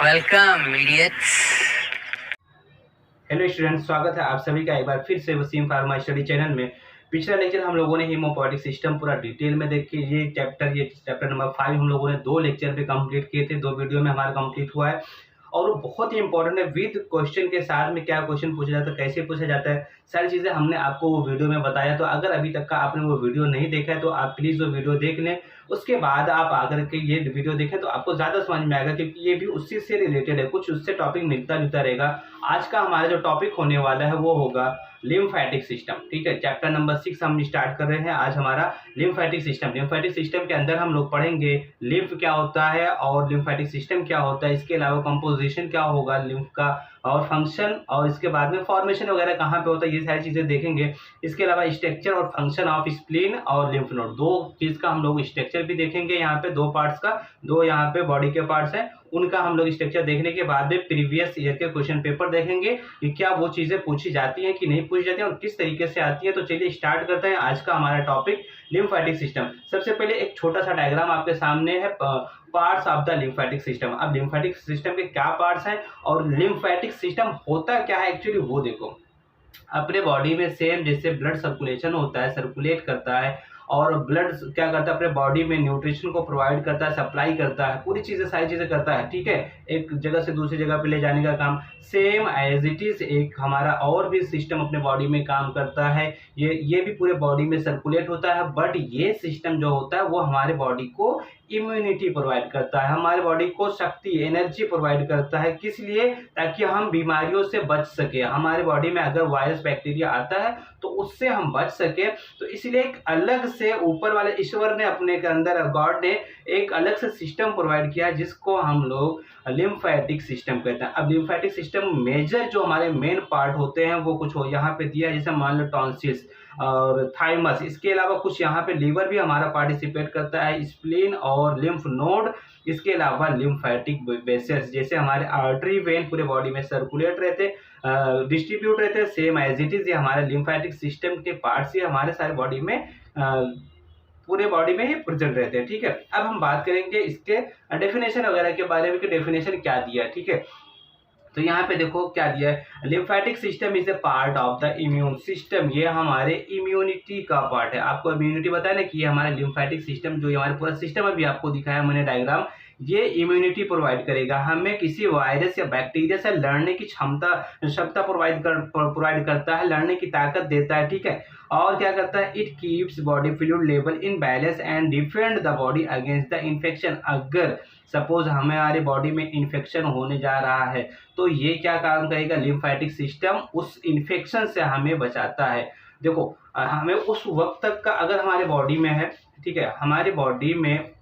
Welcome idiots। Hello students, स्वागत है आप सभी का एक बार फिर से वसीम फार्मा स्टडी चैनल में। पिछला लेक्चर हम लोगों ने हीमोपोएटिक सिस्टम पूरा डिटेल में देख के ये चैप्टर नंबर 5 हम लोगों ने 2 लेक्चर पे कंप्लीट किए थे। 2 वीडियो में हमारा कंप्लीट हुआ है और वो बहुत ही इंपॉर्टेंट है। विद क्वेश्चन के साथ में क्या क्वेश्चन पूछा जाता है, कैसे पूछा जाता है, सारी चीज़ें हमने आपको वो वीडियो में बताया। तो अगर अभी तक का आपने वो वीडियो नहीं देखा है तो आप प्लीज़ वो वीडियो देख लें, उसके बाद आप आकर के ये वीडियो देखें तो आपको ज़्यादा समझ में आएगा, क्योंकि ये भी उसी से रिलेटेड है, कुछ उससे टॉपिक मिलता जुलता रहेगा। आज का हमारा जो टॉपिक होने वाला है वो होगा लिम्फेटिक सिस्टम। ठीक है, चैप्टर नंबर 6 हम स्टार्ट कर रहे हैं आज हमारा लिम्फेटिक सिस्टम। लिम्फेटिक सिस्टम के अंदर हम लोग पढ़ेंगे लिम्फ क्या होता है और लिम्फेटिक सिस्टम क्या होता है, इसके अलावा कंपोजिशन क्या होगा लिम्फ का और फंक्शन, और इसके बाद में फॉर्मेशन वगैरह कहाँ पे होता है, ये सारी चीज़ें देखेंगे। इसके अलावा स्ट्रक्चर और फंक्शन ऑफ स्प्लीन और लिम्फ नोड, 2 चीज़ का हम लोग स्ट्रक्चर भी देखेंगे। यहाँ पे 2 पार्ट्स का, 2 यहाँ पे बॉडी के पार्ट्स हैं, उनका हम लोग स्ट्रक्चर देखने के बाद में प्रीवियस ईयर के क्वेश्चन पेपर देखेंगे कि क्या वो चीज़ें पूछी जाती हैं कि नहीं पूछी जाती हैं और किस तरीके से आती है। तो चलिए स्टार्ट करते हैं आज का हमारा टॉपिक लिम्फेटिक सिस्टम। सबसे पहले एक छोटा सा डायग्राम आपके सामने है, parts of the lymphatic system. अब लिम्फेटिक सिस्टम के क्या पार्ट्स हैं और लिम्फेटिक सिस्टम होता क्या है एक्चुअली वो देखो। अपने बॉडी में सेम जैसे ब्लड सर्कुलेशन होता है, सर्कुलेट करता है, और ब्लड क्या करता है अपने बॉडी में न्यूट्रिशन को प्रोवाइड करता है, सप्लाई करता है, पूरी चीज़ें सारी चीज़ें करता है। ठीक है, एक जगह से दूसरी जगह पे ले जाने का काम सेम एज इट इज एक हमारा और भी सिस्टम अपने बॉडी में काम करता है। ये भी पूरे बॉडी में सर्कुलेट होता है, बट ये सिस्टम जो होता है वो हमारे बॉडी को इम्यूनिटी प्रोवाइड करता है, हमारे बॉडी को शक्ति एनर्जी प्रोवाइड करता है। किस लिए? ताकि हम बीमारियों से बच सके। हमारे बॉडी में अगर वायरस बैक्टीरिया आता है तो उससे हम बच सके, तो इसलिए एक अलग से ऊपर वाले ईश्वर ने अपने के अंदर, गॉड ने एक अलग से सिस्टम प्रोवाइड किया है जिसको हम लोग लिम्फेटिक सिस्टम कहते हैं। अब लिम्फेटिक सिस्टम मेजर जो हमारे मेन पार्ट होते हैं वो कुछ हो यहाँ पे दिया है, जैसे मान लो टॉन्सिल्स और थाइमस। इसके अलावा कुछ यहाँ पे लीवर भी हमारा पार्टिसिपेट करता है, स्प्लीन और लिम्फ नोड। इसके अलावा लिम्फेटिक वेसल्स, जैसे हमारे आर्टरी वेन पूरे बॉडी में सर्कुलेट रहते, डिस्ट्रीब्यूट रहते हैं, सेम एज इट इज ये हमारे लिम्फेटिक सिस्टम के पार्ट्स ही हमारे सारे बॉडी में पूरे बॉडी में ही प्रेजेंट रहते हैं। ठीक है, अब हम बात करेंगे इसके डेफिनेशन वगैरह के बारे में कि डेफिनेशन क्या दिया है। ठीक है, तो यहाँ पे देखो क्या दिया है, lymphatic system is a part of the immune system. ये हमारे इम्यूनिटी का पार्ट है। आपको इम्यूनिटी बताया ना कि ये हमारे लिम्फेटिक सिस्टम जो हमारे पूरा सिस्टम अभी आपको दिखाया मैंने डायग्राम, ये इम्यूनिटी प्रोवाइड करेगा, हमें किसी वायरस या बैक्टीरिया से लड़ने की क्षमता प्रोवाइड करता है, लड़ने की ताकत देता है। ठीक है, और क्या करता है, it keeps body fluid level in balance and defend the body against the infection. अगर सपोज हमारे बॉडी में इन्फेक्शन होने जा रहा है तो ये क्या काम करेगा, लिम्फेटिक सिस्टम उस इन्फेक्शन से हमें बचाता है। देखो हमें उस वक्त तक का अगर हमारे बॉडी में है, ठीक है, हमारे बॉडी में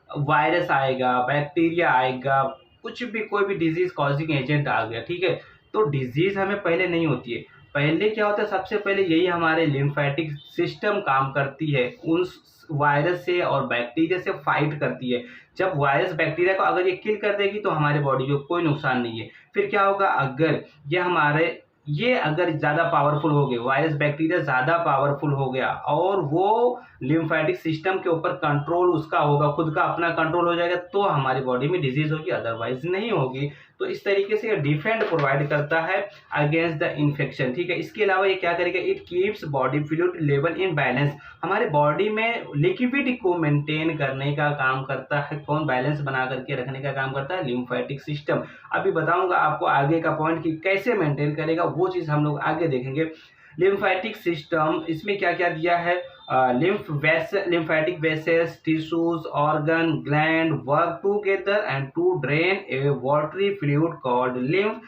वायरस आएगा, बैक्टीरिया आएगा, कुछ भी कोई भी डिजीज कॉजिंग एजेंट आ गया, ठीक है, तो डिजीज हमें पहले नहीं होती है। पहले क्या होता है, सबसे पहले यही हमारे लिम्फेटिक सिस्टम काम करती है, उस वायरस से और बैक्टीरिया से फाइट करती है। जब वायरस बैक्टीरिया को अगर ये किल कर देगी तो हमारे बॉडी को कोई नुकसान नहीं है। फिर क्या होगा, अगर ये अगर ज़्यादा पावरफुल हो गए, वायरस बैक्टीरिया ज़्यादा पावरफुल हो गया और वो लिम्फेटिक सिस्टम के ऊपर कंट्रोल उसका होगा, खुद का अपना कंट्रोल हो जाएगा, तो हमारी बॉडी में डिजीज होगी, अदरवाइज नहीं होगी। तो इस तरीके से ये डिफेंड प्रोवाइड करता है अगेंस्ट द इन्फेक्शन। ठीक है, इसके अलावा ये क्या करेगा, it keeps body fluid level in balance. हमारे बॉडी में लिक्विड को मेंटेन करने का काम करता है, कौन बैलेंस बना करके रखने का काम करता है, लिम्फेटिक सिस्टम। अभी बताऊंगा आपको आगे का पॉइंट कि कैसे मेंटेन करेगा, वो चीज़ हम लोग आगे देखेंगे। लिम्फेटिक सिस्टम इसमें क्या क्या दिया है, lymphatic vessels, tissues, organ, gland work together and to drain a watery fluid called lymph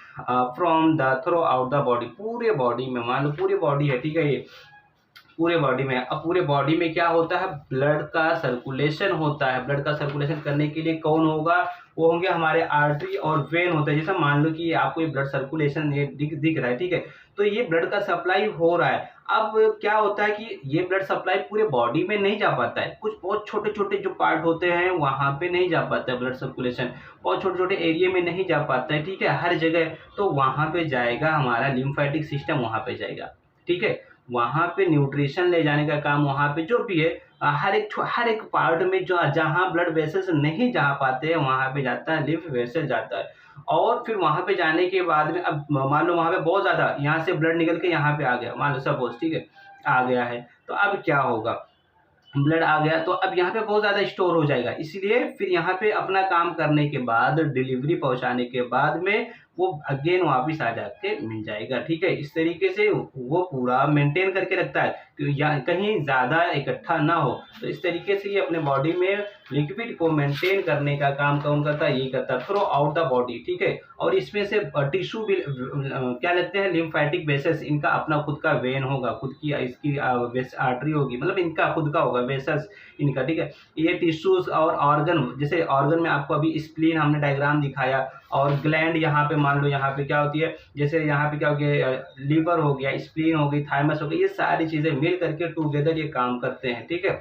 from the throughout the body। पूरे बॉडी में, मान लो पूरी बॉडी है, ठीक है, ये पूरे बॉडी में। अब पूरे बॉडी में क्या होता है, ब्लड का सर्कुलेशन होता है। ब्लड का सर्कुलेशन करने के लिए कौन होगा, वो होंगे हमारे आर्टरी और वेन होता है। जैसे मान लो कि आपको ये ब्लड सर्कुलेशन ये दिख रहा है, ठीक है, तो ये ब्लड का सप्लाई हो रहा है। अब क्या होता है कि ये ब्लड सप्लाई पूरे बॉडी में नहीं जा पाता है, कुछ बहुत छोटे छोटे जो पार्ट होते हैं वहाँ पे नहीं जा पाता है ब्लड सर्कुलेशन, बहुत छोटे छोटे एरिया में नहीं जा पाता है, ठीक है, हर जगह। तो वहाँ पे जाएगा हमारा लिम्फेटिक सिस्टम, वहाँ पे जाएगा, ठीक है, वहाँ पे न्यूट्रिशन ले जाने का काम वहाँ पे जो भी है हर एक पार्ट में जो जहाँ ब्लड वेसल्स नहीं जा पाते हैं वहाँ पे जाता है, लिम्फ वेसल जाता है। और फिर वहाँ पे जाने के बाद में अब मान लो वहाँ पे बहुत ज़्यादा यहाँ से ब्लड निकल के यहाँ पे आ गया, मान लो सपोज़, ठीक है, आ गया है, तो अब क्या होगा? ब्लड आ गया तो अब यहाँ पे बहुत ज़्यादा स्टोर हो जाएगा, इसलिए फिर यहाँ पे अपना काम करने के बाद डिलीवरी पहुँचाने के बाद में वो अगेन वापस आ जाके मिल जाएगा, ठीक है। इस तरीके से वो पूरा मेंटेन करके रखता है कि या कहीं ज़्यादा इकट्ठा ना हो, तो इस तरीके से ये अपने बॉडी में लिक्विड को मेंटेन करने का काम कौन करता है? ये करता है थ्रू आउट द बॉडी, ठीक है। और इसमें से टिश्यू भी क्या लगते हैं? लिम्फेटिक वेसल्स, इनका अपना खुद का वेन होगा, खुद की इसकी आर्टरी होगी, मतलब इनका खुद का होगा वेसल्स इनका, ठीक है। ये टिश्यूज और ऑर्गन, जैसे ऑर्गन में आपको अभी स्प्लीन हमने डायग्राम दिखाया, और ग्लैंड यहाँ पे मान लो यहाँ पे क्या होती है, जैसे यहाँ पे क्या हो गया, लीवर हो गया, स्प्लीन हो गई, थाइमस हो गई, ये सारी चीजें मिल करके टुगेदर ये काम करते हैं, ठीक है।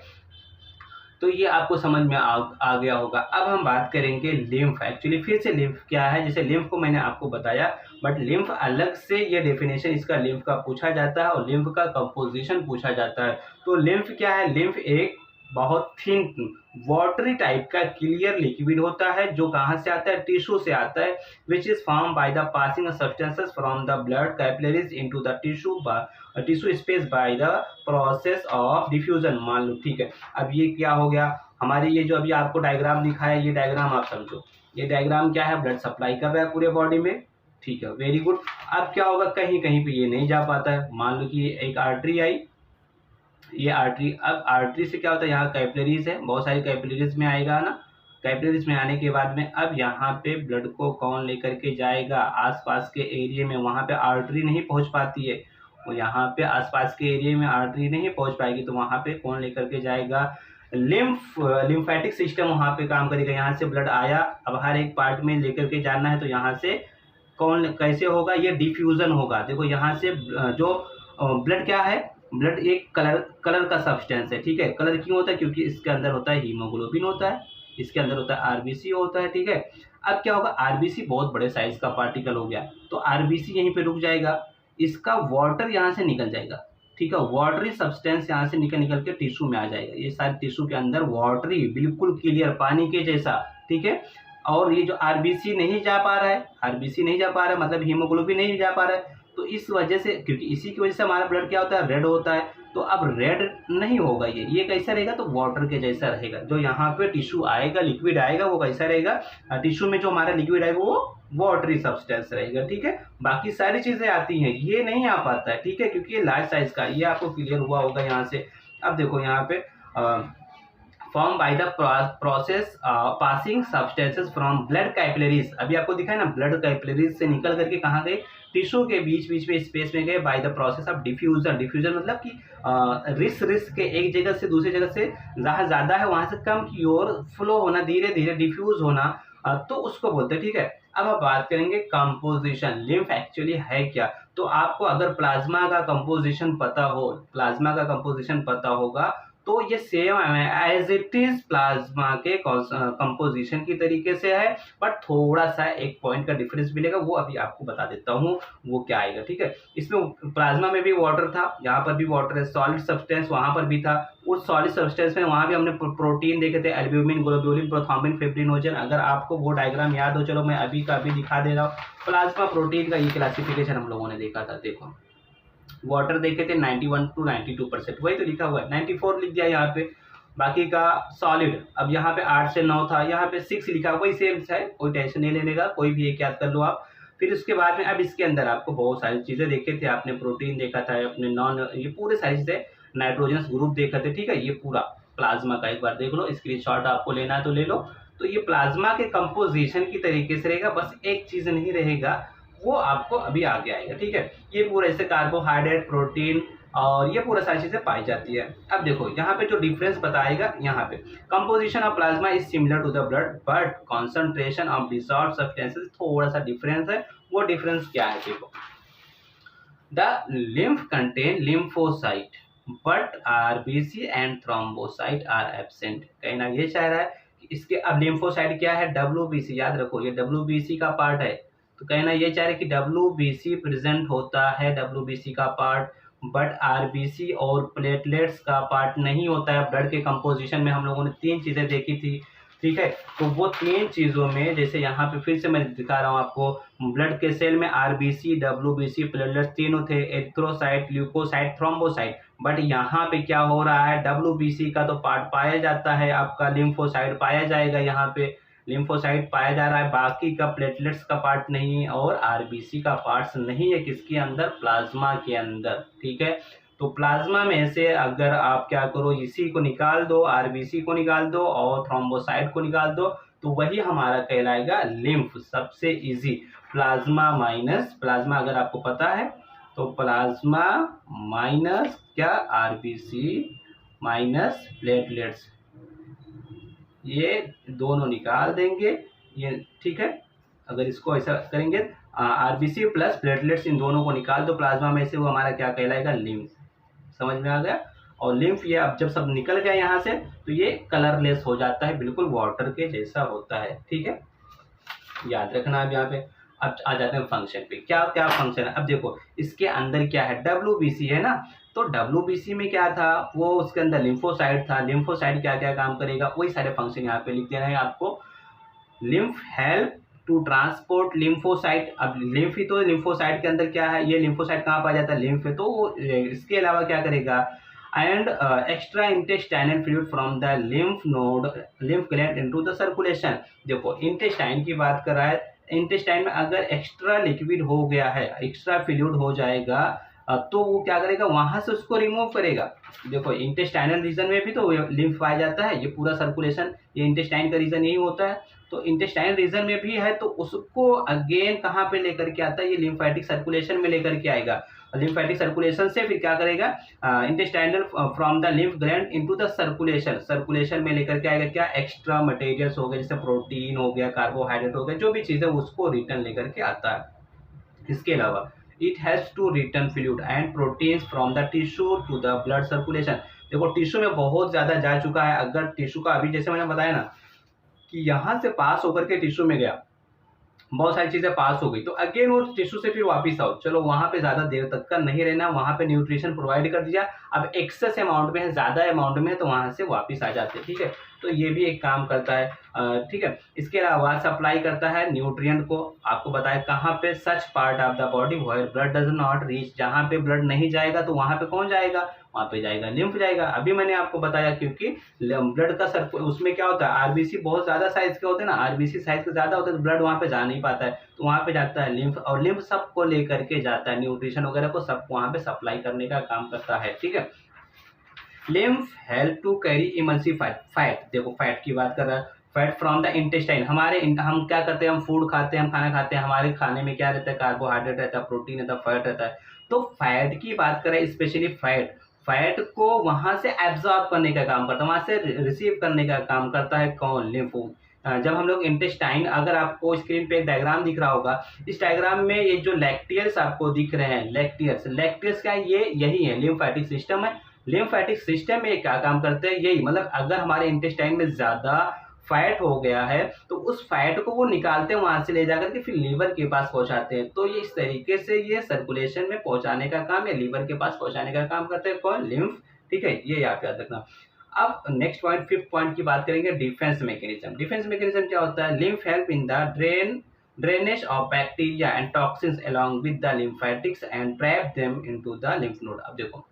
तो ये आपको समझ में आ गया होगा। अब हम बात करेंगे लिम्फ। एक्चुअली फिर से लिम्फ क्या है? जैसे लिम्फ को मैंने आपको बताया, बट लिम्फ अलग से ये डेफिनेशन इसका लिम्फ का पूछा जाता है और लिम्फ का कंपोजिशन पूछा जाता है। तो लिम्फ क्या है? लिम्फ एक बहुत थिन वाटरी टाइप का क्लियर लिक्विड होता है, जो कहाँ से आता है? टिश्यू से आता है, which is form by the passing substances from the blood capillaries into the tissue space by the process of diffusion, मान लो, ठीक है। अब ये क्या हो गया हमारे, ये जो अभी आपको डायग्राम दिखाया, ये डायग्राम आप समझो, ये डायग्राम क्या है? ब्लड सप्लाई कर रहा है पूरे बॉडी में, ठीक है, वेरी गुड। अब क्या होगा? कहीं कहीं पे ये नहीं जा पाता है, मान लो कि एक आर्टरी आई, ये आर्टरी, अब आर्टरी से क्या होता है? यहाँ कैपिलरीज है, बहुत सारी कैपिलरीज में आएगा ना, कैपिलरीज में आने के बाद में अब यहाँ पे ब्लड को कौन लेकर के जाएगा? आसपास के एरिया में, वहाँ पे आर्टरी नहीं पहुँच पाती है, और यहाँ पे आसपास के एरिया में आर्टरी नहीं पहुँच पाएगी, तो वहाँ पे कौन लेकर के जाएगा? लिम्फेटिक सिस्टम वहाँ पे काम करेगा। यहाँ से ब्लड आया, अब हर एक पार्ट में लेकर के जाना है, तो यहाँ से कौन कैसे होगा? ये डिफ्यूजन होगा। देखो यहाँ से जो ब्लड क्या है? ब्लड एक कलर का सब्सटेंस है, ठीक है। कलर क्यों होता है? क्योंकि इसके अंदर होता है हीमोग्लोबिन होता है, इसके अंदर होता है आरबीसी होता है, ठीक है। अब क्या होगा? आरबीसी बहुत बड़े साइज का पार्टिकल हो गया, तो आरबीसी यहीं पे रुक जाएगा, इसका वाटर यहाँ से निकल जाएगा, ठीक है। वाटरी सब्सटेंस यहाँ से निकल के टिश्यू में आ जाएगा, ये सारे टिश्यू के अंदर वाटरी बिल्कुल क्लियर पानी के जैसा, ठीक है। और ये जो आरबीसी नहीं जा पा रहा है, आरबीसी नहीं जा पा रहा है मतलब हीमोग्लोबिन नहीं जा पा रहा है, तो इस वजह से, क्योंकि इसी की वजह से हमारा ब्लड क्या होता है? रेड होता है। तो अब रेड नहीं होगा, ये कैसा रहेगा? तो वाटर के जैसा रहेगा। जो यहाँ पे टिश्यू आएगा, लिक्विड आएगा, वो कैसा रहेगा? टिश्यू में जो हमारा लिक्विड आएगा वो वाटरी सब्सटेंस रहेगा, ठीक है। बाकी सारी चीजें आती हैं, ये नहीं आ पाता है, ठीक है, क्योंकि ये लार्ज साइज का, ये आपको क्लियर हुआ होगा यहाँ से। अब देखो यहाँ पे form by the process passing substances from blood capillaries, अभी आपको दिखा है ना, ब्लड कैपिलरीज से निकल करके कहाँ गए? टिश्यू के बीच बीच में स्पेस में गए, by the process of diffusion. Diffusion मतलब कि रिस के एक जगह से दूसरी जगह से जहाँ ज्यादा है वहां से कम की ओर फ्लो होना, धीरे धीरे डिफ्यूज होना, तो उसको बोलते हैं, ठीक है। अब आप बात करेंगे कंपोजिशन। लिम्फ एक्चुअली है क्या? तो आपको अगर प्लाज्मा का कंपोजिशन पता हो, प्लाज्मा का कंपोजिशन पता होगा, तो ये same as it is plasma के कंपोजिशन की तरीके से है, बट थोड़ा सा एक पॉइंट का डिफरेंस मिलेगा, वो अभी आपको बता देता हूँ वो क्या आएगा, ठीक है। इसमें प्लाज्मा में भी वाटर था, यहाँ पर भी वाटर है, सॉलिड सब्सटेंस वहां पर भी था, उस सॉलिड सब्सटेंस में वहां भी हमने प्रोटीन देखे थे, एल्ब्यूमिन, ग्लोब्यूलिन, प्रोथ्रोम्बिन, फिब्रिनोजन। अगर आपको वो डायग्राम याद हो, चलो मैं अभी का अभी दिखा दे रहा हूँ। प्लाज्मा प्रोटीन का ये क्लासिफिकेशन हम लोगों ने देखा था, देखो वाटर देखे थे 91 to 92%, वही तो लिखा हुआ है, 94 लिख दिया यहाँ पे। बाकी का सॉलिड, अब यहाँ पे 8 से 9 था, यहाँ पे 6 लिखा, वही सेम है, कोई टेंशन नहीं लेने का, कोई भी एक याद कर लो आप। फिर उसके बाद में अब इसके अंदर आपको बहुत सारी चीजें देखे थे, आपने प्रोटीन देखा था, अपने नॉन, ये पूरे सारी चीजें, नाइट्रोजनस ग्रुप देखा थे, ठीक है। ये पूरा प्लाज्मा का एक बार देख लो, स्क्रीनशॉट आपको लेना है तो ले लो। तो ये प्लाज्मा के कंपोजिशन की तरीके से रहेगा, बस एक चीज नहीं रहेगा, वो आपको अभी आगे आएगा, ठीक है। ये पूरा ऐसे कार्बोहाइड्रेट, प्रोटीन और ये पूरा सारी चीजें पाई जाती है। अब देखो यहाँ पे जो डिफरेंस बताएगा, यहाँ पे composition of plasma is similar to the blood but concentration of dissolved substances थोड़ा सा डिफरेंस है। वो डिफरेंस क्या है? देखो, the lymph contain lymphocyte but RBC and thrombocyte are absent. कहना ये चाह रहा है कि इसके, अब लिम्फोसाइट क्या है? डब्ल्यूबीसी, याद रखो ये डब्ल्यूबीसी का पार्ट है, तो कहना ये चाह रहे कि डब्ल्यूबीसी प्रेजेंट होता है, डब्ल्यूबीसी का पार्ट, बट आरबीसी और प्लेटलेट्स का पार्ट नहीं होता है। ब्लड के कंपोजिशन में हम लोगों ने 3 चीज़ें देखी थी, ठीक है। तो वो 3 चीज़ों में जैसे यहाँ पे फिर से मैं दिखा रहा हूँ आपको, ब्लड के सेल में आरबीसी, डब्ल्यूबीसी, प्लेटलेट्स तीनों थे, एरिथ्रोसाइट, ल्यूकोसाइट, थ्रोम्बोसाइट। बट यहाँ पे क्या हो रहा है, डब्ल्यूबीसी का तो पार्ट पाया जाता है, आपका लिम्फोसाइट पाया जाएगा, यहाँ पे लिम्फोसाइट पाया जा रहा है, बाकी का प्लेटलेट्स का पार्ट नहीं है और आरबीसी का पार्ट्स नहीं है। किसके अंदर, प्लाज्मा के अंदर, ठीक है। तो प्लाज्मा में से अगर आप क्या करो, इसी को निकाल दो, आरबीसी को निकाल दो और थ्रोम्बोसाइट को निकाल दो, तो वही हमारा कहलाएगा लिम्फ। सबसे इजी, प्लाज्मा माइनस, प्लाज्मा अगर आपको पता है तो प्लाज्मा माइनस क्या, आरबीसी माइनस प्लेटलेट्स, ये दोनों निकाल देंगे, ये ठीक है। अगर इसको ऐसा करेंगे, आरबीसी प्लस प्लेटलेट्स, इन दोनों को निकाल दो प्लाज्मा में से, वो हमारा क्या कहलाएगा, लिम्फ। समझ में आ गया। और लिम्फ ये अब जब सब निकल गया यहाँ से, तो ये कलरलेस हो जाता है, बिल्कुल वाटर के जैसा होता है, ठीक है। याद रखना अब यहाँ पे। अब आ जाते हैं फंक्शन पे, क्या क्या फंक्शन है। अब देखो इसके अंदर क्या है, डब्ल्यूबीसी है ना, तो डब्ल्यूबीसी में क्या था, वो उसके अंदर लिम्फोसाइट था। लिम्फोसाइट क्या क्या काम करेगा, वही सारे फंक्शन यहाँ पे लिख देना है आपको। Lymph help to transport lymphocyte. अब लिम्फ ही तो, लिम्फोसाइट के अंदर क्या है, ये लिम्फोसाइट कहाँ पाया जाता है, लिम्फ है, तो इसके अलावा क्या करेगा, and extra intestinal fluid from the lymph node, lymph gland into the circulation. देखो इंटेस्टाइन की बात कर रहा है, इंटेस्टाइन में अगर एक्स्ट्रा लिक्विड हो गया है, एक्स्ट्रा फ्लूइड हो जाएगा, तो वो क्या करेगा, वहां से उसको रिमूव करेगा। देखो इंटेस्टाइनल रीजन में भी तो लिम्फ पाया जाता है, ये पूरा सर्कुलेशन, ये इंटेस्टाइन का रीजन यही होता है। तो इंटेस्टाइन रीजन में भी है, तो उसको अगेन कहाँ पे लेकर के आता है, ये लिम्फेटिक सर्कुलेशन में लेकर के आएगा। लिम्फेटिक सर्कुलेशन से फिर क्या करेगा, intestinal from the lymph gland into the circulation, circulation में लेकर के आएगा क्या, एक्स्ट्रा मटेरियल्स हो गए, जैसे प्रोटीन हो गया, कार्बोहाइड्रेट हो गया, जो भी चीज़ है उसको रिटर्न लेकर के आता है। इसके अलावा it has to return fluid and proteins from the tissue to the blood circulation। देखो टिश्यू में बहुत ज्यादा जा चुका है, अगर टिश्यू का अभी जैसे मैंने बताया ना कि यहाँ से पास होकर के टिश्यू में गया, बहुत सारी चीजें पास हो गई, तो अगेन वो टिश्यू से फिर वापस आओ, चलो वहां पे ज्यादा देर तक का नहीं रहना, वहां पे न्यूट्रिशन प्रोवाइड कर दिया, अब एक्सेस अमाउंट में है, ज्यादा अमाउंट में है, तो वहां से वापस आ जाते हैं, ठीक है। तो ये भी एक काम करता है, ठीक है। इसके अलावा सप्लाई करता है न्यूट्रिएंट को, आपको बताया कहाँ पे, such part of the body where blood does not reach, जहाँ पे ब्लड नहीं जाएगा तो वहां पे कौन जाएगा, वहां पे जाएगा लिम्फ जाएगा। अभी मैंने आपको बताया क्योंकि ब्लड का उसमें क्या होता है, आरबीसी बहुत ज्यादा साइज के होते हैं ना, आरबीसी साइज के ज्यादा होते हैं, तो ब्लड वहां पे जा नहीं पाता है, तो वहां पे जाता है लिम्फ, और लिम्फ सबको लेकर के जाता है, न्यूट्रिशन वगैरह को सबको वहां पे सप्लाई करने का काम करता है, ठीक है। Lymph help to carry emulsified fat, देखो फैट की बात कर रहा है, फैट फ्रॉम द इंटेस्टाइन, हमारे हम क्या करते हैं, हम फूड खाते हैं, हम खाना खाते हैं, हमारे खाने में क्या रहता है, कार्बोहाइड्रेट रहता है, प्रोटीन रहता है, फैट रहता है। तो फैट की बात करें, स्पेशली फैट, फैट को वहां से एब्जॉर्ब करने का काम करता है, वहां से रिसीव करने का काम करता है कौन, लिम्फ। जब हम लोग इंटेस्टाइन, अगर आपको स्क्रीन पे एक डायग्राम दिख रहा होगा, इस डायग्राम में ये जो लैक्टियल्स आपको दिख रहे हैं, लैक्टियल्स, लैक्टियल्स क्या है, ये यही है, लिम्फेटिक सिस्टम है। लिम्फेटिक सिस्टम में क्या काम करते हैं, यही मतलब अगर हमारे इंटेस्टाइन में ज्यादा फैट हो गया है तो उस फैट को वो निकालते हैं, वहां से ले जाकर के फिर लीवर के पास पहुंचाते हैं। तो ये इस तरीके से ये सर्कुलेशन में पहुंचाने का काम या लीवर के पास पहुंचाने का काम करते हैं कौन, लिम्फ, ठीक है। ये आप याद रखना। अब नेक्स्ट पॉइंट, फिफ्थ पॉइंट की बात करेंगे, डिफेंस मैकेनिज्म। डिफेंस मैकेनिज्म क्या होता है, lymph help in the drainage of bacteria and toxins along with the lymphatics and trap them into the lymph node. अब देखो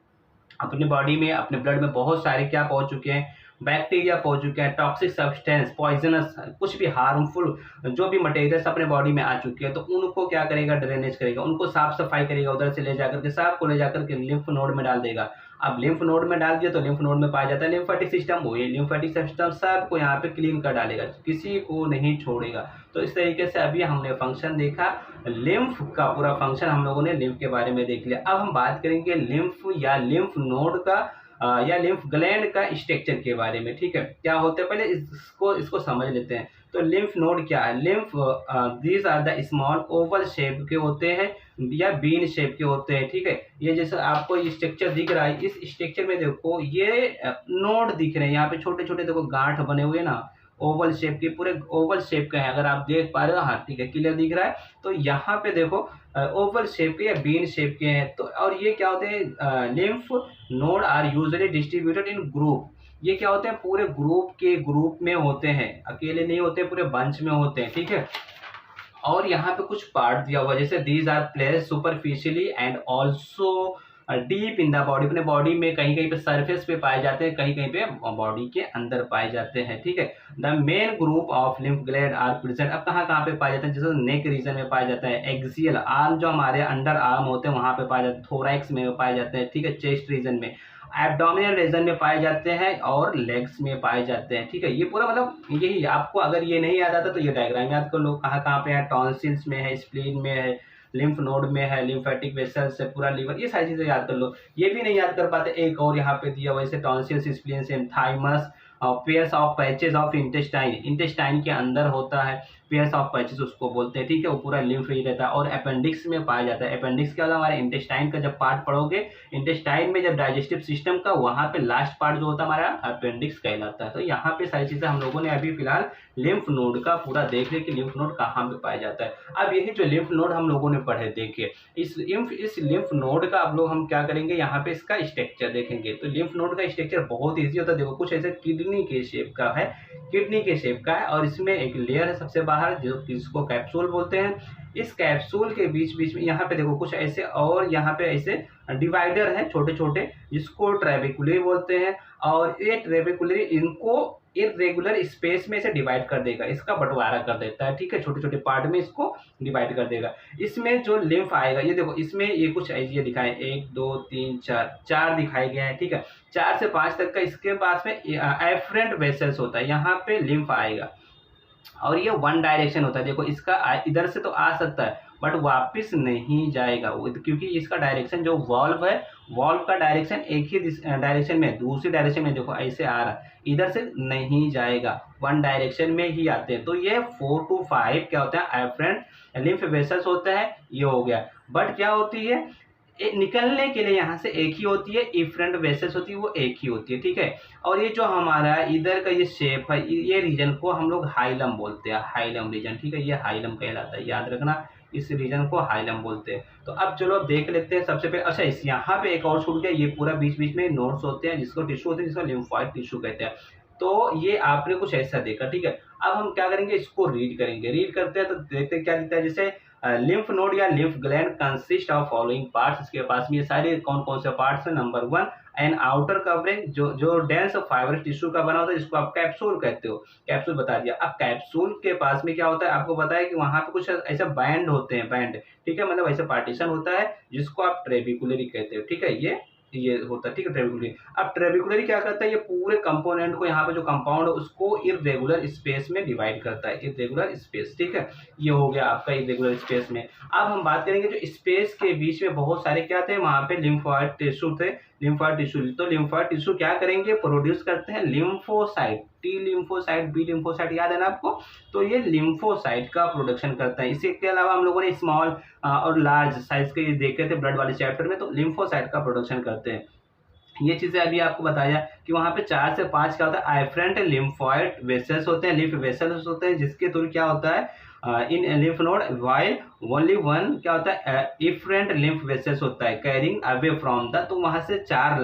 अपनी बॉडी में, अपने ब्लड में बहुत सारे क्या पहुंच चुके हैं, बैक्टीरिया पहुंच चुके हैं, टॉक्सिक सब्सटेंस, पॉइजनस, कुछ भी हार्मफुल जो भी मटेरियल्स अपने बॉडी में आ चुके हैं, तो उनको क्या करेगा, ड्रेनेज करेगा, उनको साफ सफाई करेगा, उधर से ले जाकर के साफ को ले जाकर के लिम्फ नोड में डाल देगा। अब लिम्फ नोड में डाल दिया तो लिम्फ नोड में पाया जाता है लिम्फेटिक सिस्टम, वो ये लिम्फेटिक सिस्टम सबको यहाँ पे क्लीन कर डालेगा, किसी को नहीं छोड़ेगा। तो इस तरीके से अभी हमने फंक्शन देखा, लिम्फ का पूरा फंक्शन हम लोगों ने लिम्फ के बारे में देख लिया। अब हम बात करेंगे लिम्फ या लिम्फ नोड का या लिम्फ ग्लैंड का स्ट्रक्चर के बारे में, ठीक है। क्या होता है, पहले इसको समझ लेते हैं। तो लिम्फ नोड क्या है, lymph these are the small oval shape के होते हैं या बीन शेप के होते हैं, ठीक है। ये जैसे आपको ये स्ट्रक्चर दिख रहा है, इस स्ट्रक्चर में देखो ये नोड दिख रहे हैं, यहाँ पे छोटे छोटे देखो गांठ बने हुए ना, ओवल शेप के, पूरे ओवल शेप का है। अगर आप देख पा रहे हो, हाँ ठीक है, क्लियर दिख रहा है। तो यहाँ पे देखो ओवल शेप के या बीन शेप के हैं। तो और ये क्या होते हैं, lymph node are usually distributed in group. ये क्या होते हैं, पूरे ग्रुप में होते हैं, अकेले नहीं होते, पूरे बंच में होते हैं, ठीक है। और यहाँ पे कुछ पार्ट दिया हुआ है, जैसे these are place superficially and also deep in the body. अपने बॉडी में कहीं कहीं पे सरफेस पे पाए जाते हैं, कहीं कहीं पे बॉडी के अंदर पाए जाते हैं, ठीक है। The main group of lymph gland are present. अब कहाँ कहाँ पे पाए जाते हैं, जैसे नेक रीजन में पाया जाता है, एक्सियल आर्म जो हमारे अंडर आर्म होते हैं वहां पे पाए जाते हैं, थोरैक्स में पाए जाते हैं, ठीक है, चेस्ट रीजन में, एब्डोमिनल रीजन में पाए जाते हैं और लेग्स में पाए जाते हैं, ठीक है। ये पूरा मतलब यही आपको अगर ये नहीं याद आता तो ये डायग्राम याद कर लो, कहाँ कहाँ पे है, टॉन्सिल्स में है, स्प्लीन में है, लिम्फ नोड में है, लिम्फेटिक वेसल्स है, पूरा लीवर, ये सारी चीजें याद कर लो। ये भी नहीं याद कर पाते, एक और यहाँ पे दिया वैसे tonsils, spleen, thymus, pairs of patches of intestine के अंदर होता है, पेयर्स ऑफ पैचेज उसको बोलते हैं, ठीक है। वो पूरा लिम्फ ही रहता है और अपेंडिक्स में पाया जाता है। अपेंडिक्स क्या होता है, हमारे इंटेस्टाइन का जब पार्ट पढ़ोगे, इंटेस्टाइन में जब डाइजेस्टिव सिस्टम का, वहां पे लास्ट पार्ट जो होता है हमारा अपेंडिक्स कहलाता है। तो यहाँ पे सारी चीजें हम लोगों ने अभी फिलहाल लिम्फ नोड का पूरा देख लिया कि लिम्फ नोड कहाँ पे पाया जाता है। अब यही जो लिम्फ नोड हम लोगों ने पढ़े, देखिए इस लिम्फ नोड का अब लोग हम क्या करेंगे, यहाँ पे इसका स्ट्रक्चर देखेंगे। तो लिम्फ नोड का स्ट्रक्चर बहुत ईजी होता है, देखो कुछ ऐसे किडनी के शेप का है, और इसमें एक लेयर है सबसे बाहर जो जिसको कैप्सूल बोलते हैं। इस कैप्सूल के बीच बीच में यहाँ पे देखो कुछ ऐसे, और यहाँ पे ऐसे डिवाइडर है छोटे छोटे, जिसको ट्रेबेकुलरी बोलते हैं। और ये ट्रेबेकुलरी इनको इरेगुलर स्पेस में से डिवाइड कर देगा, इसका बंटवारा कर देता है, ठीक है, छोटे छोटे पार्ट में इसको डिवाइड कर देगा। इसमें जो लिम्फ आएगा, ये देखो इसमें ये कुछ ऐसे दिखाए, 1 2 3 4 दिखाए गए हैं, ठीक है, 4 से 5 तक का। इसके पास में एफरेंट वेसल्स होता है, यहाँ पे लिम्फ आएगा और ये वन डायरेक्शन होता है। देखो इसका इधर से तो आ सकता है बट वापस नहीं जाएगा, क्योंकि इसका डायरेक्शन जो वॉल्व है, वॉल्व का डायरेक्शन एक ही डायरेक्शन में, दूसरी डायरेक्शन में देखो ऐसे आ रहा है, इधर से नहीं जाएगा, वन डायरेक्शन में ही आते हैं। तो ये 4 to 5 क्या होता है, एफरेंट लिम्फ वेसल्स होता है, ये हो गया। बट क्या होती है, निकलने के लिए यहाँ से एक ही होती है, इफरेंट वेसल्स होती है वो एक ही होती है, ठीक है। और ये जो हमारा इधर का ये शेप है, ये रीजन को हम लोग हाइलम बोलते हैं, हाइलम रीजन, ठीक है, ये हाइलम कहलाता है, याद रखना इस रीजन को हाइलम बोलते हैं। तो अब चलो अब देख लेते हैं सबसे पहले। अच्छा, इस यहाँ पे एक और छूट गया, ये पूरा बीच बीच में नोड्स होते हैं जिसको टिश्यू होते हैं, जिसको लिम्फोइड टिश्यू कहते हैं। तो ये आपने कुछ ऐसा देखा, ठीक है। अब हम क्या करेंगे, इसको रीड करेंगे, रीड करते हैं तो देखते हैं क्या दिखता है। जैसे लिम्फ नोड या lymph gland consist of following parts. इसके पास में ये सारे कौन कौन से पार्ट्स हैं। नंबर 1, एन आउटर कवरिंग, जो डेंस फाइबर टिश्यू का बना होता है, जिसको आप कैप्सूल कहते हो, कैप्सूल बता दिया। अब कैप्सूल के पास में क्या होता है, आपको पता है कि वहां पे कुछ ऐसे बैंड होते हैं, बैंड, ठीक है, मतलब ऐसे पार्टीशन होता है जिसको आप ट्रेबिकुलरी कहते हो, ठीक है, ये होता है, ठीक है, ट्रेबिकुलरी। अब ट्रेबिकुलरी क्या करता है, ये पूरे कंपोनेंट को, यहाँ पे जो कंपाउंड है उसको इरेगुलर स्पेस में डिवाइड करता है, इरेगुलर स्पेस, ठीक है, ये हो गया आपका इरेगुलर स्पेस में। अब हम बात करेंगे जो स्पेस के बीच में बहुत सारे क्या थे, वहां पे लिम्फोइड टिश्यू थे, लिम्फोइड टिश्यू। तो लिम्फोइड टिश्यू क्या करेंगे, प्रोड्यूस करते हैं lymphocyte, T lymphocyte, B lymphocyte, याद है ना आपको। तो ये लिम्फोसाइट का प्रोडक्शन करता है। इसके अलावा हम लोगों ने स्मॉल और लार्ज साइज के देखे थे ब्लड वाले चैप्टर में, तो लिम्फोसाइट का प्रोडक्शन करते हैं। ये चीजें अभी आपको बताया कि वहां पे 4 से 5 क्या होता है, एफरेंट लिम्फोइड वेसल्स होते हैं, लिम्फ वेसल्स होते हैं, जिसके थ्रू क्या होता है, in lymph node, while only one क्या होता है, इफरेंट लिम्फ वेसल्स होता है, कैरिंग अवे फ्रॉम द। तो वहां से 4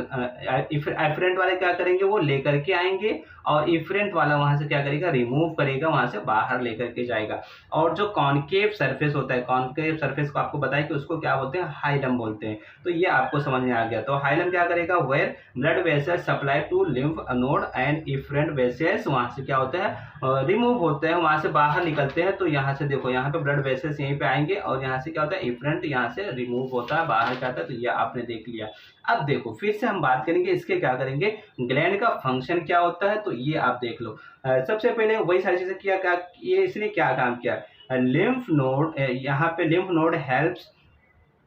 एफरेंट वाले क्या करेंगे, वो लेकर के आएंगे, और इफरेंट वाला वहां से क्या करेगा, रिमूव करेगा, वहां से बाहर लेकर के जाएगा। और जो कॉनकेव सरफेस होता है, कॉनकेव सरफेस को आपको बताया कि उसको क्या बोलते हैं, हाइलम बोलते हैं। तो ये आपको समझ में आ गया। तो हाइलम क्या करेगा, where blood vessels supply to lymph node and efferent vessels, वहां से क्या होता है, रिमूव होते हैं, वहां से बाहर निकलते हैं। तो यहाँ से देखो, यहाँ पे ब्लड वेसल्स यहीं पे आएंगे, और यहाँ से क्या होता है, इफरेंट यहाँ से रिमूव होता है, बाहर जाता है। तो ये आपने देख लिया। अब देखो फिर से हम बात करेंगे इसके, क्या करेंगे, ग्लैंड का फंक्शन क्या होता है। तो ये आप देख लो। सबसे पहले वही सारी चीजें किया, क्या ये इसने क्या काम किया, लिम्फ नोड, यहाँ पे lymph node helps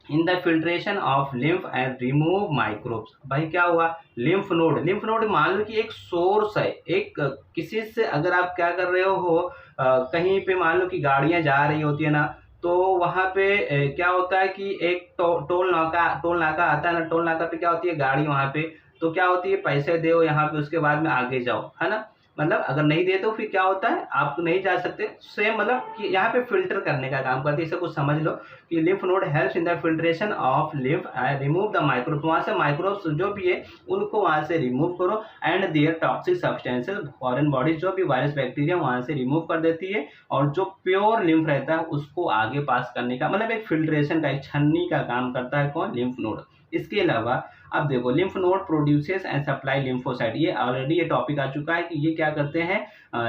in the filtration of lymph and remove microbes. भाई क्या हुआ, लिम्फ नोड मान लो कि एक सोर्स है, एक किसी से अगर आप क्या कर रहे हो, कहीं पे मान लो कि गाड़ियां जा रही होती है ना, तो वहां पे क्या होता है कि एक टोल नाका आता है ना, टोल नाका पे क्या होती है, गाड़ी वहां पे, तो क्या होती है, पैसे दो यहाँ पे, उसके बाद में आगे जाओ, है ना। मतलब अगर नहीं दे तो फिर क्या होता है, आप नहीं जा सकते। सेम मतलब कि यहाँ पे फिल्टर करने का काम करती है, इसे कुछ समझ लो कि lymph node helps in the filtration of lymph, remove the microbe, वहाँ से माइक्रोब्स जो भी है उनको वहाँ से रिमूव करो, and their toxic substances, foreign bodies जो भी वायरस बैक्टीरिया वहाँ से रिमूव कर देती है, और जो प्योर लिम्फ रहता है उसको आगे पास करने का, मतलब एक फिल्ट्रेशन का, एक छन्नी का काम करता है कौन, लिम्फ नोड। इसके अलावा अब देखो lymph node produces and supply lymphocyte, ये ऑलरेडी ये टॉपिक आ चुका है कि ये क्या करते हैं,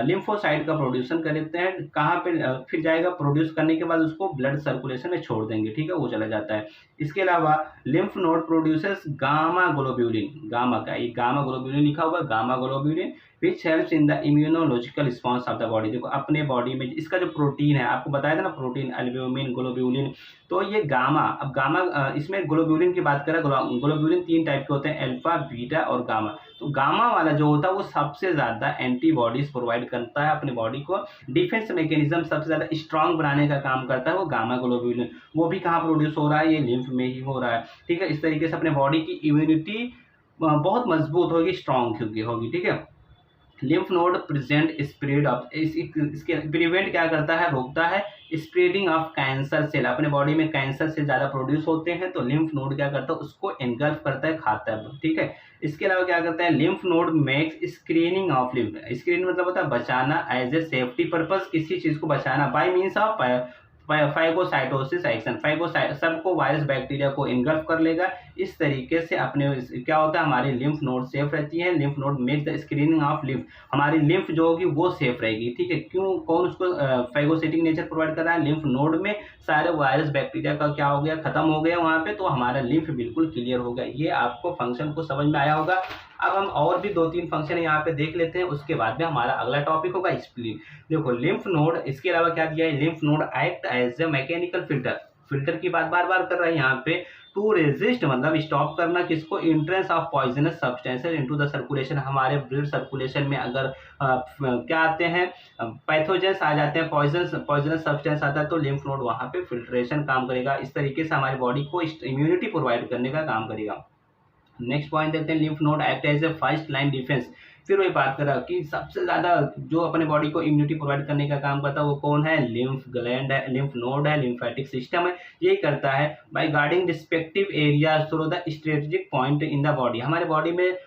लिम्फोसाइट का प्रोड्यूसन करते हैं, कहाँ पे फिर जाएगा, प्रोड्यूस करने के बाद उसको ब्लड सर्कुलेशन में छोड़ देंगे, ठीक है, वो चला जाता है। इसके अलावा lymph node produces gamma globulin, gamma का ये गामा ग्लोब्यूलिन लिखा हुआ, gamma globulin which helps in the immunological response of the body. देखो अपने बॉडी में इसका जो प्रोटीन है, आपको बताया था ना प्रोटीन, एल्ब्यूमिन, ग्लोब्यूलिन, तो ये गामा, अब गामा इसमें ग्लोब्यूलिन की बात करें, ग्लोब्यूलिन 3 टाइप के होते हैं, अल्फा, बीटा और गामा। तो गामा वाला जो होता है वो सबसे ज़्यादा एंटीबॉडीज प्रोवाइड करता है अपने बॉडी को, डिफेंस मैकेनिज्म सबसे ज़्यादा स्ट्रांग बनाने का काम करता है वो गामा ग्लोब्यूलिन। वो भी कहाँ प्रोड्यूस हो रहा है, ये लिम्फ में ही हो रहा है, ठीक है। इस तरीके से अपने बॉडी की इम्यूनिटी बहुत मजबूत होगी, स्ट्रांग होगी, ठीक है। Lymph node present spread of, इसके प्रिवेंट क्या करता है, रोकता है स्प्रेडिंग ऑफ कैंसर सेल, अपने बॉडी में कैंसर सेल ज़्यादा प्रोड्यूस होते हैं तो लिम्फ नोड क्या करता है, उसको एनगल्फ करता है, खाता है, ठीक है। इसके अलावा क्या करता है, lymph node makes screening of lymph, screen मतलब होता है बचाना, एज ए सेफ्टी पर्पज, किसी चीज़ को बचाना, bye means of phagocytosis action, सबको वायरस बैक्टीरिया को इनगल्फ कर लेगा। इस तरीके से अपने क्या होता है, हमारी लिम्फ नोड सेफ रहती है, lymph node make the screening of lymph, हमारी लिम्फ जो होगी वो सेफ रहेगी, ठीक है। क्यों, कौन उसको फाइगोसाइटिक नेचर प्रोवाइड कर रहा है, लिम्फ नोड में सारे वायरस बैक्टीरिया का क्या हो गया, खत्म हो गया वहाँ पे, तो हमारा लिम्फ बिल्कुल क्लियर हो गया। ये आपको फंक्शन को समझ में आया होगा। अब हम और भी 2-3 फंक्शन यहाँ पे देख लेते हैं, उसके बाद में हमारा अगला टॉपिक होगा स्प्लीन। देखो लिम्फ नोड, इसके अलावा क्या दिया है, lymph node act as a mechanical filter, filter की बात बार बार कर रहा है यहाँ पे, टू रेजिस्ट मतलब स्टॉप करना किसको, entrance of poisonous substances into the circulation, हमारे ब्लड सर्कुलेशन में अगर क्या आते हैं, पैथोजेंस आ जाते हैं, पॉइजनस सब्सटेंस आता है, तो लिम्फ नोड वहाँ पे फिल्ट्रेशन काम करेगा, इस तरीके से हमारी बॉडी को इम्यूनिटी प्रोवाइड करने का काम करेगा। नेक्स्ट पॉइंट देखते हैं, lymph node act as a first line defence. फिर वही बात कर रहा कि सबसे ज़्यादा जो अपने बॉडी को इम्यूनिटी प्रोवाइड करने का काम करता है वो कौन है, लिम्फ ग्लैंड है, लिम्फ नोड है, लिम्फेटिक सिस्टम है, यही करता है by guarding respective area through the strategic point in the body. हमारे बॉडी में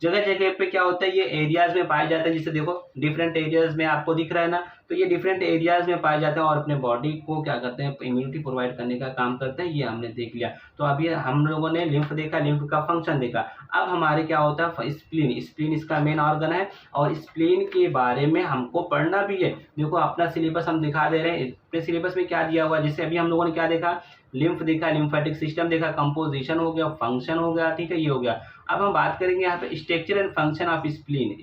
जगह जगह पे क्या होता है, ये एरियाज में पाए जाते हैं, जिसे देखो डिफरेंट एरियाज में आपको दिख रहा है ना, तो ये डिफरेंट एरियाज में पाए जाते हैं और अपने बॉडी को क्या करते हैं, इम्यूनिटी प्रोवाइड करने का काम करते हैं, ये हमने देख लिया। तो अभी हम लोगों ने लिम्फ देखा, लिम्फ का फंक्शन देखा। अब हमारे क्या होता है, स्प्लीन, स्प्लीन इसका मेन ऑर्गन है और स्प्लीन के बारे में हमको पढ़ना भी है। देखो अपना सिलेबस हम दिखा दे रहे हैं, अपने सिलेबस में क्या दिया हुआ है, जैसे अभी हम लोगों ने क्या देखा, लिम्फ देखा, लिम्फेटिक सिस्टम देखा, कंपोजिशन हो गया, फंक्शन हो गया, ठीक है, ये हो गया। अब हम बात करेंगे यहाँ पे structure and function of spleen,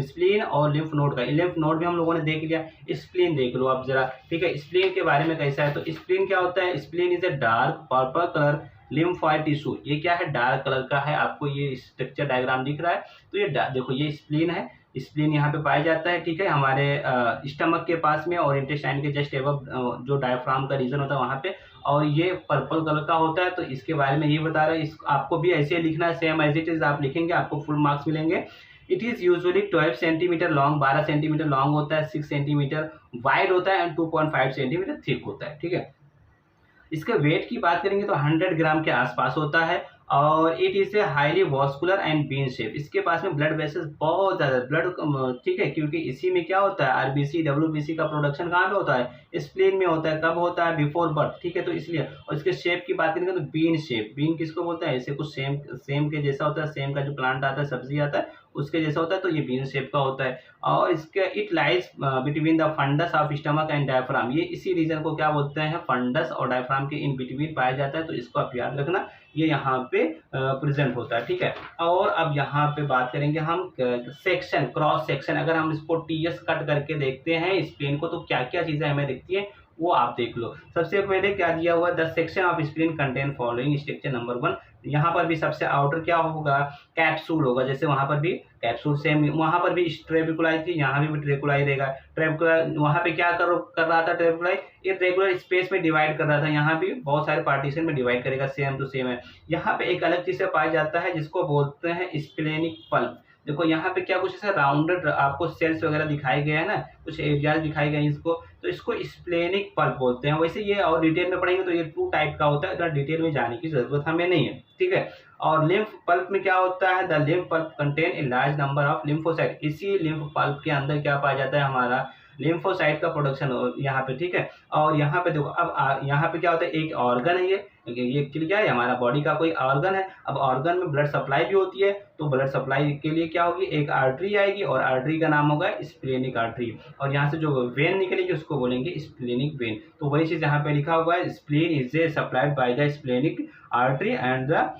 spleen और लिम्फ नोड का। लिम्फ नोड भी हम लोगों ने देख लिया, स्प्लीन देख लो आप जरा, ठीक है। स्प्लीन के बारे में कैसा है, तो स्प्लीन क्या होता है, spleen is a dark purple colour lymphoid tissue, ये क्या है, डार्क कलर का है, आपको ये स्ट्रक्चर डायग्राम दिख रहा है, तो ये देखो ये स्प्लीन है, स्प्लीन यहाँ पे पाया जाता है, ठीक है, हमारे स्टमक के पास में और इंटेस्टाइन के जस्ट एबव जो डायफ्राम का रीजन होता है वहाँ पे, और ये पर्पल कलर का होता है। तो इसके बारे में ये बता रहा है, आपको भी ऐसे लिखना है, सेम एज इट इज आप लिखेंगे, आपको फुल मार्क्स मिलेंगे। It is usually 12 centimetre long, 12 centimetre long होता है, 6 सेंटीमीटर वाइड होता है एंड 2.5 सेंटीमीटर थिक होता है, ठीक है। इसके वेट की बात करेंगे तो 100 ग्राम के आसपास होता है और it is a highly vascular and bean shape. इसके पास में ब्लड वेसल्स बहुत ज़्यादा, ब्लड, ठीक है, क्योंकि इसी में क्या होता है, आरबीसी डब्ल्यूबीसी का प्रोडक्शन कहाँ पे होता है, स्प्लीन में होता है। कब होता है, बिफोर बर्थ, ठीक है, तो इसलिए। और इसके शेप की बात करेंगे तो बीन शेप, बीन किसको बोलता है, ऐसे कुछ सेम के जैसा होता है, सेम का जो प्लांट आता है, सब्जी आता है, उसके जैसा होता है, तो ये बीन शेप का होता है। और इसके it lies between the fundus of stomach and diaphragm, ये इसी रीजन को क्या बोलते हैं, फंडस और डायफ्राम के इन बिटवीन पाया जाता है, तो इसको आप याद रखना, ये यहाँ पे प्रेजेंट होता है, ठीक है। और अब यहाँ पे बात करेंगे हम सेक्शन, क्रॉस सेक्शन, अगर हम इसको टीएस कट करके देखते हैं स्प्लीन को, तो क्या क्या चीज़ें हमें दिखती है वो आप देख लो। सबसे पहले क्या दिया हुआ, the section of spleen contain following structure, number 1, यहाँ पर भी सबसे आउटर क्या होगा, कैप्सूल होगा, जैसे वहाँ पर भी कैप्सूल सेम, वहाँ पर भी ट्रेबिकुलाई थी, यहाँ भी ट्रेकुलाई रहेगा। ट्रेबिकुलाई वहाँ पे क्या कर रहा था, ट्रेबिकुलाई एक रेगुलर स्पेस में डिवाइड कर रहा था, यहाँ भी बहुत सारे पार्टीशन में डिवाइड करेगा, सेम टू सेम है। यहाँ पे एक अलग चीज़ से पाया जाता है जिसको बोलते हैं स्प्लेनिक पल्प, देखो यहाँ पे क्या कुछ ऐसा राउंडेड आपको सेल्स वगैरह दिखाए गए हैं ना, कुछ एरियाज दिखाए गए हैं इसको, तो इसको स्प्लेनिक पल्प बोलते हैं। वैसे ये और डिटेल में पढ़ेंगे तो ये 2 टाइप का होता है, इतना डिटेल में जाने की जरूरत हमें नहीं है, ठीक है। और लिम्फ पल्प में क्या होता है, the lymph pulp contain a large number of lymphocyte. इसी लिम्फ पल्प के अंदर क्या पाया जाता है, हमारा लिम्फोसाइट का प्रोडक्शन यहाँ पे, ठीक है। और यहाँ पे देखो अब यहाँ पे क्या होता है, एक ऑर्गन है ये एक्चुअली क्या है, हमारा बॉडी का कोई ऑर्गन है। अब ऑर्गन में ब्लड सप्लाई भी होती है, तो ब्लड सप्लाई के लिए क्या होगी, एक आर्टरी आएगी और आर्टरी का नाम होगा स्प्लेनिक आर्टरी, और यहाँ से जो वेन निकलेगी उसको बोलेंगे स्प्लेनिक वेन। तो वही चीज यहाँ पे लिखा हुआ है, spleen is a supplied by the splenic artery and the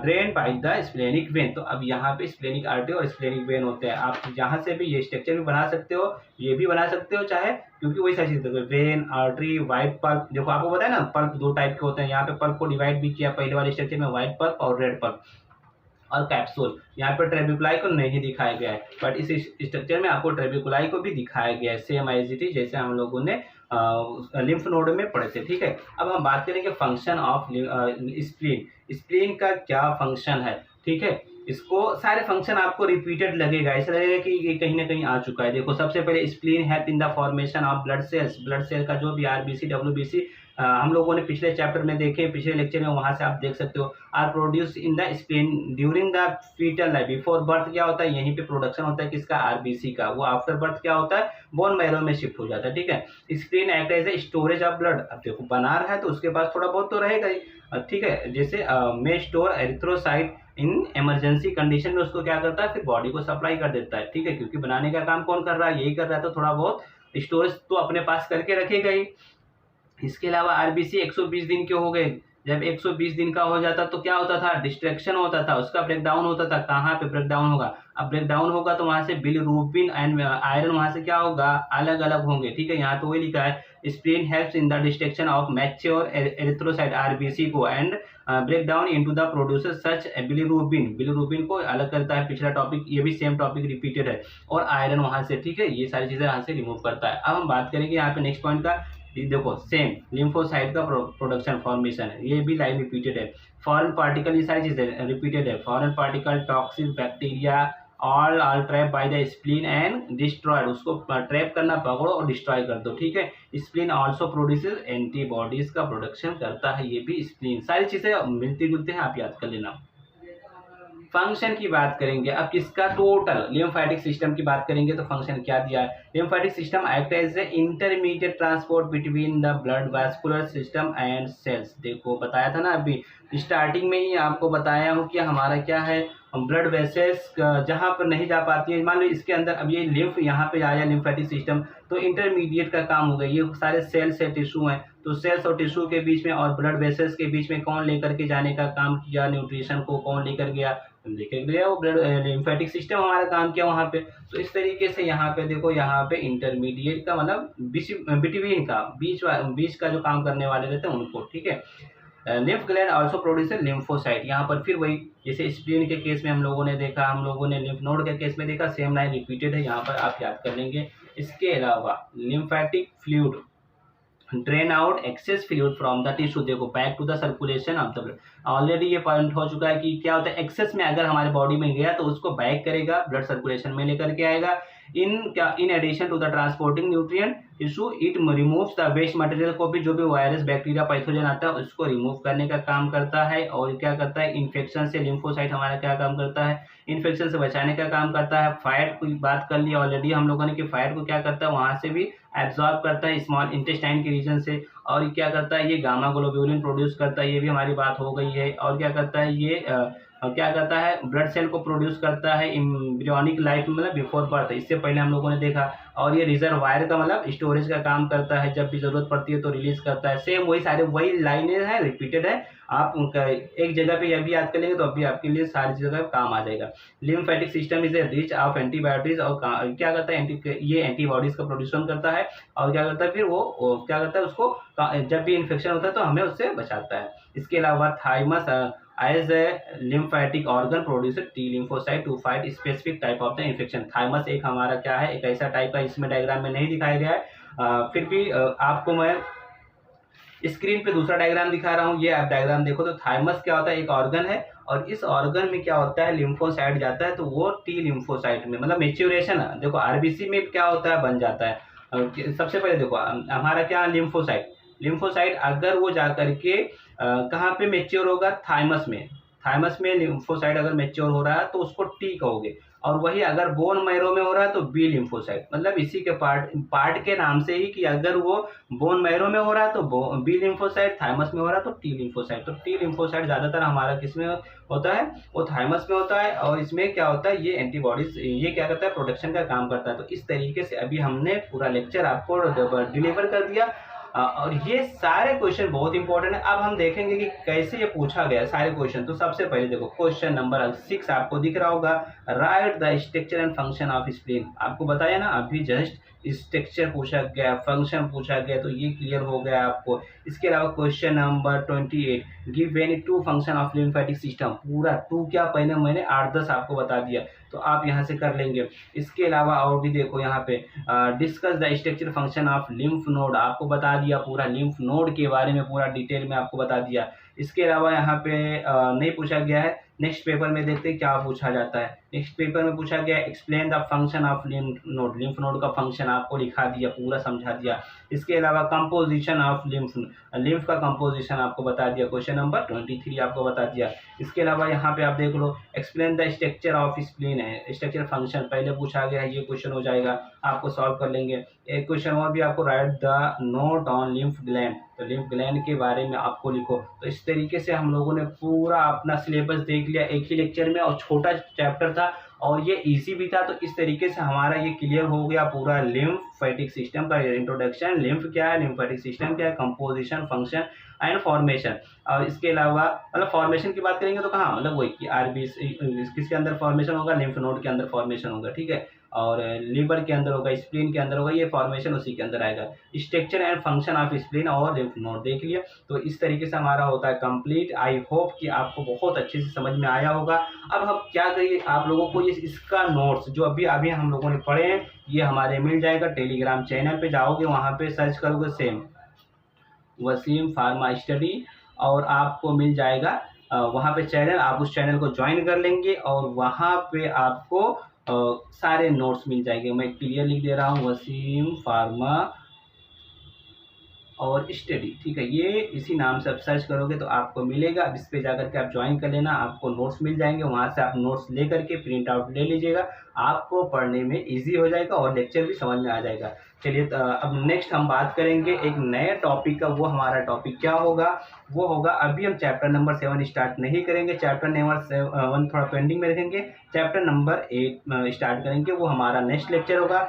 drain by the splenic when. तो अब यहाँ पे स्प्लेनिक आर्टरी और स्प्लेनिक वेन होते हैं। आप यहाँ से भी ये स्ट्रक्चर भी बना सकते हो, ये भी बना सकते हो चाहे, क्योंकि वही सारी चीज वेन, आर्टरी, व्हाइट पल्प। देखो आपको बताया ना पल्प 2 टाइप के होते हैं, यहाँ पे पल्प को डिवाइड भी किया पहले वाले स्ट्रक्चर में, व्हाइट पल्प और रेड पल्प और कैप्सूल। यहाँ पे ट्रेबिकुलाई को नहीं दिखाया गया है, बट इस स्ट्रक्चर में आपको ट्रेबिकुलाई को भी दिखाया गया है, सेम एज इट इज जैसे हम लोगों ने लिम्फ नोड में पढ़े थे, ठीक है। अब हम बात करेंगे फंक्शन ऑफ स्प्लीन। स्प्लीन का क्या फंक्शन है, ठीक है। इसको सारे फंक्शन आपको रिपीटेड लगेगा, ऐसा लगेगा कि ये कहीं ना कहीं आ चुका है। देखो सबसे पहले spleen help in the formation of blood cells. Blood cell का जो भी आरबीसी, डब्ल्यूबीसी हम लोगों ने पिछले चैप्टर में देखे, पिछले लेक्चर में, वहां से आप देख सकते हो, are produce in the spleen during the foetal life. Before birth क्या होता है, यहीं पे प्रोडक्शन होता है किसका, आरबीसी का। वो आफ्टर बर्थ क्या होता है, बोन मैरो में शिफ्ट हो जाता है, ठीक है। Spleen act as a storage of blood. अब देखो बना रहा है तो उसके पास थोड़ा बहुत तो रहेगा ही, ठीक है। जैसे may store erythrocyte in emergency condition में, उसको क्या करता है, फिर बॉडी को सप्लाई कर देता है, ठीक है। क्योंकि बनाने का काम कौन कर रहा है, यही कर रहा है, तो थोड़ा बहुत स्टोरेज तो अपने पास करके रखेगा ही। इसके अलावा आरबीसी 120 दिन के हो गए। जब 120 दिन का हो जाता तो क्या होता था, डिस्ट्रैक्शन होता था, उसका ब्रेकडाउन होता था। कहाँ पे ब्रेकडाउन होगा, अब ब्रेकडाउन होगा तो वहां से बिलिरुबिन एंड आयरन वहां से क्या होगा, अलग अलग होंगे, ठीक है। यहाँ तो वही लिखा है, spleen helps in the destruction of mature erythrocyte RBC को and break down into the producer such bilirubin. Bilirubin को अलग करता है, पिछला टॉपिक, ये भी सेम टॉपिक रिपीटेड है। और आयरन वहां से, ठीक है, ये सारी चीजें यहाँ से रिमूव करता है। अब हम बात करेंगे यहाँ पे नेक्स्ट पॉइंट का, देखो सेम लिम्फोसाइट का प्रोडक्शन फॉर्मेशन है, ये भी लाइन रिपीटेड है। फॉरेन पार्टिकल, ये सारी चीजें रिपीटेड है। Foreign particle, toxic, bacteria, all trap by the spleen and destroyed. उसको ट्रैप करना, पकड़ो और डिस्ट्रॉय कर दो, ठीक है। स्प्लीन आल्सो प्रोड्यूसेस एंटीबॉडीज का प्रोडक्शन करता है, ये भी स्प्लीन। सारी चीजें मिलती जुलती हैं, आप याद कर लेना। फंक्शन की बात करेंगे अब किसका, टोटल लिम्फेटिक सिस्टम की बात करेंगे तो फंक्शन क्या दिया है, lymphatic system act as a intermediate transport between the blood vascular system and cells. देखो बताया था ना अभी स्टार्टिंग में ही, आपको बताया हूँ कि हमारा क्या है, ब्लड वेसल्स जहाँ पर नहीं जा पाती है, मान लो इसके अंदर अब ये लिम्फ यहाँ पे आया लिम्फेटिक सिस्टम, तो इंटरमीडिएट का काम हो गया। ये सारे सेल्स है, टिश्यू हैं, तो सेल्स और टिश्यू के बीच में और ब्लड वेसल्स के बीच में कौन लेकर के जाने का काम किया, न्यूट्रिशन को कौन लेकर गया, लेकर गया वो ब्लड लिम्फेटिक सिस्टम हमारा काम किया वहाँ पे। तो इस तरीके से यहाँ पे देखो, यहाँ पे इंटरमीडिएट का मतलब बिटवीन का, बीच का जो काम करने वाले रहते हैं उनको, ठीक है। Lymph gland also producer lymphocyte. यहाँ पर फिर वही जैसे स्प्लीन के केस में हम लोगों ने देखा, हम लोगों ने लिम्फ नोड के केस में देखा, सेम लाइन रिपीटेड है, यहाँ पर आप याद कर लेंगे। इसके अलावा lymphatic fluid drain out excess fluid from the tissue. देखो back to the circulation of the blood, already ये पॉइंट हो चुका है कि क्या होता है, एक्सेस में अगर हमारे बॉडी में गया तो उसको बैक करेगा, ब्लड सर्कुलेशन में लेकर के आएगा। In addition to the transporting nutrient tissue, it removes the waste material को भी, जो भी वायरस बैक्टीरिया पैथोजन आता है उसको रिमूव करने का काम करता है। और क्या करता है, इन्फेक्शन से लिम्फोसाइट हमारा क्या काम करता है, इन्फेक्शन से बचाने का काम करता है। फैट की बात कर ली ऑलरेडी हम लोगों ने कि फैट को क्या करता है, वहां से भी एब्जॉर्ब करता है स्मॉल इंटेस्टाइन के रीजन से। और क्या करता है, ये गामा ग्लोब्यूलिन प्रोड्यूस करता है, ये भी हमारी बात हो गई है। और क्या करता है ये क्या करता है, ब्लड सेल को प्रोड्यूस करता है एम्ब्रियोनिक लाइफ में, मतलब बिफोर बर्थ, इससे पहले हम लोगों ने देखा। और ये रिजर्वायर का मतलब स्टोरेज का काम करता है, जब भी जरूरत पड़ती है तो रिलीज करता है। सेम वही सारे वही लाइनें हैं, रिपीटेड है। आप एक जगह पे यह भी याद कर लेंगे तो अभी आपके लिए सारी जगह काम आ जाएगा। Lymphatic system is a rich of antibiotics. और क्या करता है, ये एंटीबॉडीज का प्रोड्यूसन करता है। और क्या करता है, फिर वो क्या करता है, उसको जब भी इन्फेक्शन होता है तो हमें उससे बचाता है। इसके अलावा thymus as a lymphatic organ producer T lymphocyte to fight specific type of the infection. Thymus एक हमारा क्या है, एक ऐसा टाइप का, इसमें डायग्राम में नहीं दिखाया गया है, फिर भी आपको मैं स्क्रीन पे दूसरा डायग्राम दिखा रहा हूँ, ये आप डायग्राम देखो तो थाइमस क्या होता है, एक ऑर्गन है और इस ऑर्गन में क्या होता है, लिम्फोसाइट जाता है तो वो टी लिम्फोसाइट में मतलब मेच्योरेशन देखो आरबीसी में क्या होता है, बन जाता है। सबसे पहले देखो हमारा क्या लिम्फोसाइट, लिम्फोसाइट अगर वो जा करके कहाँ पे मेच्योर होगा, थाइमस में, थाइमस में लिम्फोसाइट अगर मेच्योर हो रहा है तो उसको टी कहोगे। और वही अगर बोन मैरो में हो रहा है तो बी लिम्फोसाइट, मतलब इसी के पार्ट के नाम से ही कि अगर वो बोन मैरो में हो रहा है तो बी लिम्फोसाइट, थाइमस में हो रहा है तो टी लिम्फोसाइट। तो टी लिम्फोसाइट ज्यादातर हमारा किसमें होता है, वो थाइमस में होता है और इसमें क्या होता है, ये एंटीबॉडीज ये क्या करता है, प्रोटेक्शन का काम करता है। तो इस तरीके से अभी हमने पूरा लेक्चर आपको डिलीवर कर दिया और ये सारे क्वेश्चन बहुत इंपॉर्टेंट है। अब हम देखेंगे कि कैसे ये पूछा गया सारे क्वेश्चन। तो सबसे पहले देखो क्वेश्चन नंबर 6 आपको दिख रहा होगा, right the structure and function of spleen. आपको बताया ना अभी जस्ट स्ट्रक्चर पूछा गया, फंक्शन पूछा गया, तो ये क्लियर हो गया आपको। इसके अलावा question number 28, give any two function of lymphatic system, पूरा टू क्या पहले मैंने 8-10 आपको बता दिया, तो आप यहाँ से कर लेंगे। इसके अलावा और भी देखो यहाँ पे discuss the structure function of lymph node, आपको बता दिया पूरा लिम्फ नोड के बारे में, पूरा डिटेल में आपको बता दिया। इसके अलावा यहाँ पे नहीं पूछा गया है, नेक्स्ट पेपर में देखते हैं क्या पूछा जाता है। नेक्स्ट पेपर में पूछा गया explain the function of lymph node, lymph node का फंक्शन आपको लिखा दिया, पूरा समझा दिया। इसके अलावा कंपोजिशन ऑफ लिम्फ का कंपोजिशन आपको बता दिया, क्वेश्चन नंबर 23 आपको बता दिया। इसके अलावा यहाँ पे आप देख लो explain the structure of spleen है, स्ट्रक्चर फंक्शन पहले पूछा गया है, ये क्वेश्चन हो जाएगा, आपको सॉल्व कर लेंगे। एक क्वेश्चन और भी आपको, right the note on lymph gland, तो लिम्फ ग्लैंड के बारे में आपको लिखो। तो इस तरीके से हम लोगों ने पूरा अपना सिलेबस देख लिया एक ही लेक्चर में, और छोटा चैप्टर था और ये इजी भी था। तो इस तरीके से हमारा ये क्लियर हो गया पूरा लिम्फेटिक सिस्टम का इंट्रोडक्शन, लिम्फ क्या है, लिम्फेटिक सिस्टम क्या है, कंपोजिशन, फंक्शन एंड फॉर्मेशन। और इसके अलावा मतलब फॉर्मेशन की बात करेंगे तो कहाँ, मतलब वही कि आरबीसी किसके अंदर फॉर्मेशन होगा, लिम्फ नोड के अंदर फॉर्मेशन होगा, ठीक है, और लीवर के अंदर होगा, स्प्लीन के अंदर होगा, ये फॉर्मेशन उसी के अंदर आएगा। Structure and function of spleen और लिम्फ नोड देख लिया। तो इस तरीके से हमारा होता है कंप्लीट। आई होप कि आपको बहुत अच्छे से समझ में आया होगा। अब हम क्या करिए, आप लोगों को ये इसका नोट्स जो अभी अभी हम लोगों ने पढ़े हैं ये हमारे मिल जाएगा, टेलीग्राम चैनल पे जाओगे, वहाँ पे सर्च करोगे सेम वसीम फार्मा स्टडी और आपको मिल जाएगा वहाँ पे चैनल, आप उस चैनल को ज्वाइन कर लेंगे और वहाँ पे आपको सारे नोट्स मिल जाएंगे। मैं क्लियर लिख दे रहा हूँ, वसीम फार्मा और स्टडी, ठीक है, ये इसी नाम से आप सर्च करोगे तो आपको मिलेगा। अब इस पे जाकर के आप ज्वाइन कर लेना, आपको नोट्स मिल जाएंगे, वहाँ से आप नोट्स ले करके प्रिंट आउट ले लीजिएगा, आपको पढ़ने में इजी हो जाएगा और लेक्चर भी समझ में आ जाएगा। चलिए अब नेक्स्ट हम बात करेंगे एक नए टॉपिक का। वो हमारा टॉपिक क्या होगा, वो होगा, अभी हम चैप्टर नंबर 7 स्टार्ट नहीं करेंगे, चैप्टर नंबर 7 थोड़ा पेंडिंग में रखेंगे, चैप्टर नंबर 8 स्टार्ट करेंगे, वो हमारा नेक्स्ट लेक्चर होगा।